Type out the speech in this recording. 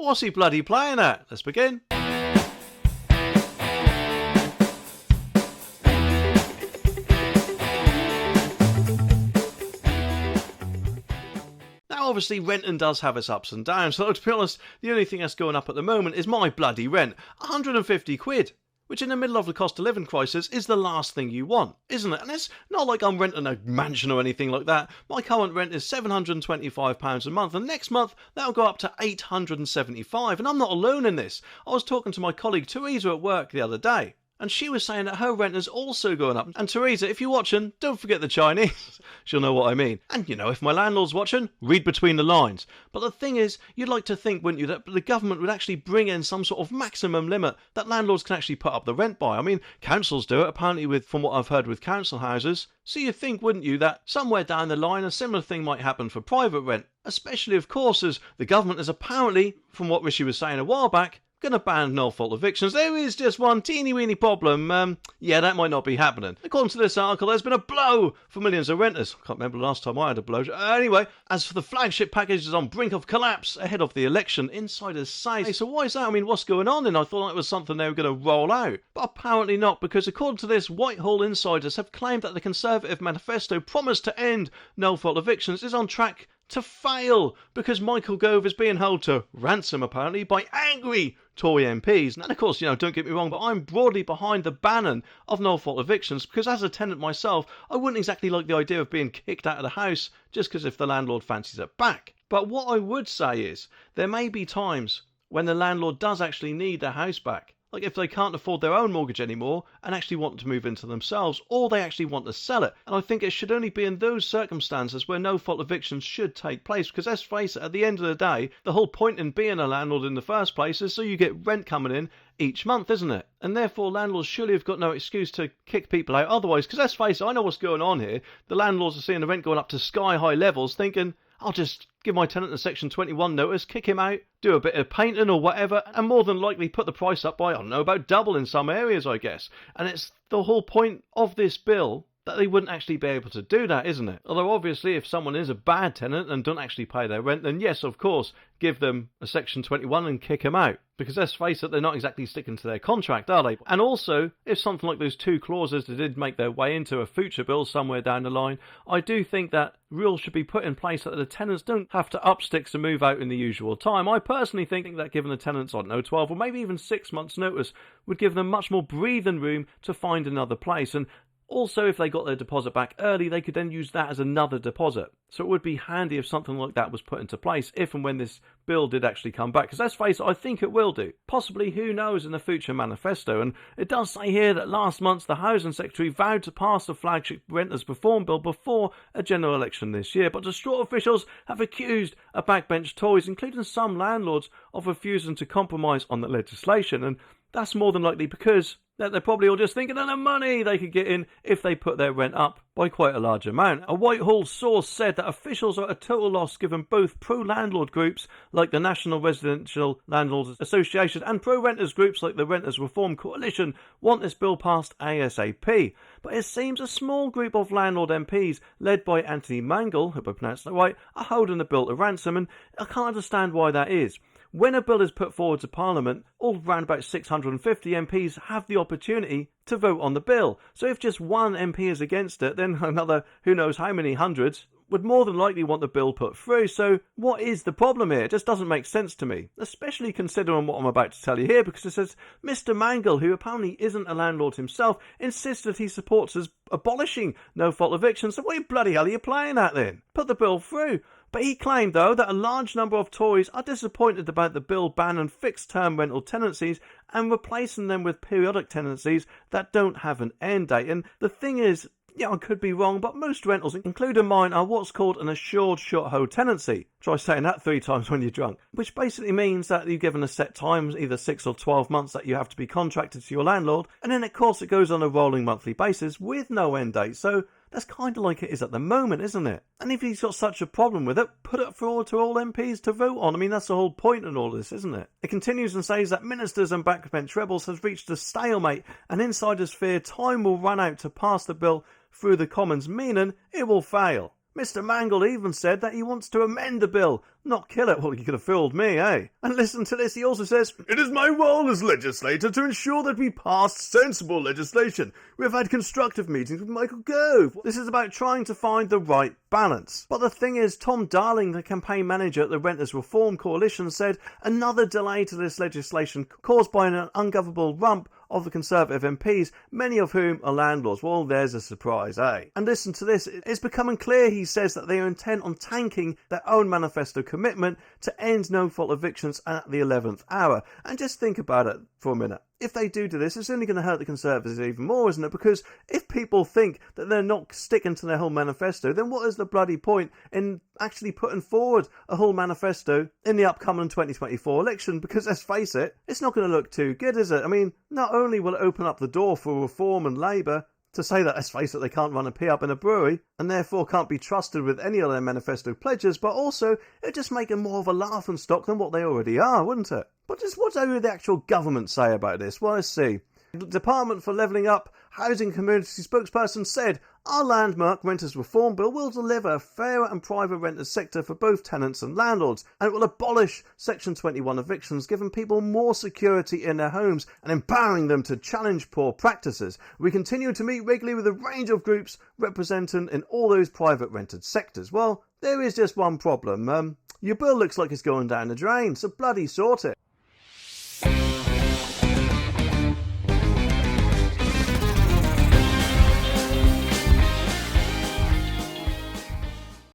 What's he bloody playing at? Let's begin. Now, obviously, renting does have its ups and downs, so to be honest, the only thing that's going up at the moment is my bloody rent. 150 quid. Which in the middle of the cost of living crisis is the last thing you want, isn't it? And it's not like I'm renting a mansion or anything like that. My current rent is £725 a month, and next month that'll go up to £875, and I'm not alone in this. I was talking to my colleague Teresa at work the other day, and she was saying that her rent is also going up. And Teresa, if you're watching, don't forget the Chinese. She'll know what I mean. And you know, if my landlord's watching, read between the lines. But the thing is, you'd like to think, wouldn't you, that the government would actually bring in some sort of maximum limit that landlords can actually put up the rent by. I mean, councils do it, apparently, from what I've heard with council houses. So you'd think, wouldn't you, that somewhere down the line a similar thing might happen for private rent. Especially, of course, as the government is apparently, from what Rishi was saying a while back, going to ban no-fault evictions. There is just one teeny-weeny problem. Yeah, that might not be happening. According to this article, there's been a blow for millions of renters. I can't remember the last time I had a blow. Anyway, as for the flagship package is on brink of collapse ahead of the election, insiders say. So why is that? I mean, what's going on? And I thought that was something they were going to roll out. But apparently not, because according to this, Whitehall insiders have claimed that the Conservative manifesto promised to end no-fault evictions is on track to fail, because Michael Gove is being held to ransom, apparently, by angry Tory MPs. And of course, you know, don't get me wrong, but I'm broadly behind the banning of no-fault evictions, because as a tenant myself, I wouldn't exactly like the idea of being kicked out of the house just because if the landlord fancies it back. But what I would say is, there may be times when the landlord does actually need their house back. Like if they can't afford their own mortgage anymore and actually want to move into themselves, or they actually want to sell it. And I think it should only be in those circumstances where no-fault evictions should take place, because let's face it, at the end of the day, the whole point in being a landlord in the first place is so you get rent coming in each month, isn't it? And therefore landlords surely have got no excuse to kick people out otherwise, because let's face it, I know what's going on here. The landlords are seeing the rent going up to sky-high levels, thinking, I'll just give my tenant a Section 21 notice, kick him out, do a bit of painting or whatever, and more than likely put the price up by, I don't know, about double in some areas, I guess. And it's the whole point of this bill that they wouldn't actually be able to do that, isn't it? Although obviously if someone is a bad tenant and don't actually pay their rent, then yes, of course, give them a Section 21 and kick them out. Because let's face it, they're not exactly sticking to their contract, are they? And also, if something like those two clauses that did make their way into a future bill somewhere down the line, I do think that rules should be put in place that the tenants don't have to up sticks to move out in the usual time. I personally think that giving the tenants, I don't know, 12 or maybe even 6 months notice would give them much more breathing room to find another place. And also, if they got their deposit back early, they could then use that as another deposit. So it would be handy if something like that was put into place, if and when this bill did actually come back. Because let's face it, I think it will do. Possibly, who knows, in the future manifesto. And it does say here that last month the Housing Secretary vowed to pass the flagship Renters Reform Bill before a general election this year. But distraught officials have accused a backbench Tories, including some landlords, of refusing to compromise on the legislation. And that's more than likely because they're probably all just thinking of the money they could get in if they put their rent up by quite a large amount. A Whitehall source said that officials are at a total loss given both pro-landlord groups like the National Residential Landlords Association and pro-renters groups like the Renters Reform Coalition want this bill passed ASAP. But it seems a small group of landlord MPs, led by Anthony Mangle, hope I pronounced that right, are holding the bill to ransom, and I can't understand why that is. When a bill is put forward to Parliament, all round about 650 MPs have the opportunity to vote on the bill. So if just one MP is against it, then another who knows how many hundreds would more than likely want the bill put through. So what is the problem here? It just doesn't make sense to me, especially considering what I'm about to tell you here, because it says Mr. Mangle, who apparently isn't a landlord himself, insists that he supports us abolishing no-fault evictions. So what bloody hell are you playing at then? Put the bill through. But he claimed, though, that a large number of Tories are disappointed about the bill banning fixed-term rental tenancies and replacing them with periodic tenancies that don't have an end date. And the thing is, yeah, I could be wrong, but most rentals, including mine, are what's called an assured short-hold tenancy. Try saying that 3 times when you're drunk. Which basically means that you're given a set time, either 6 or 12 months, that you have to be contracted to your landlord. And then, of course, it goes on a rolling monthly basis with no end date. So that's kind of like it is at the moment, isn't it? And if he's got such a problem with it, put it forward to all MPs to vote on. I mean, that's the whole point in all this, isn't it? It continues and says that ministers and backbench rebels has reached a stalemate, and insiders fear time will run out to pass the bill through the Commons, meaning it will fail. Mr. Mangle even said that he wants to amend the bill, not kill it. Well, you could have fooled me, eh? And listen to this, he also says, "It is my role as legislator to ensure that we pass sensible legislation. We have had constructive meetings with Michael Gove. This is about trying to find the right balance." But the thing is, Tom Darling, the campaign manager at the Renters Reform Coalition, said another delay to this legislation caused by an ungovernable rump of the Conservative MPs, many of whom are landlords. Well, there's a surprise, eh? And listen to this, it's becoming clear, he says, that they are intent on tanking their own manifesto commitment to end no-fault evictions at the 11th hour. And just think about it for a minute. If they do this, it's only going to hurt the Conservatives even more, isn't it? Because if people think that they're not sticking to their whole manifesto, then what is the bloody point in actually putting forward a whole manifesto in the upcoming 2024 election? Because let's face it, it's not going to look too good, is it? I mean, not only will it open up the door for Reform and Labour to say that, let's face it, they can't run a pee up in a brewery and therefore can't be trusted with any of their manifesto pledges, but also it'd just make them more of a laughingstock than what they already are, wouldn't it? But just what do the actual government say about this? Well, let's see. The Department for Levelling Up Housing Community spokesperson said, "Our landmark Renters Reform Bill will deliver a fairer and private renters sector for both tenants and landlords, and it will abolish Section 21 evictions, giving people more security in their homes and empowering them to challenge poor practices. We continue to meet regularly with a range of groups represented in all those private rented sectors." Well, there is just one problem. Your bill looks like it's going down the drain, so bloody sort it.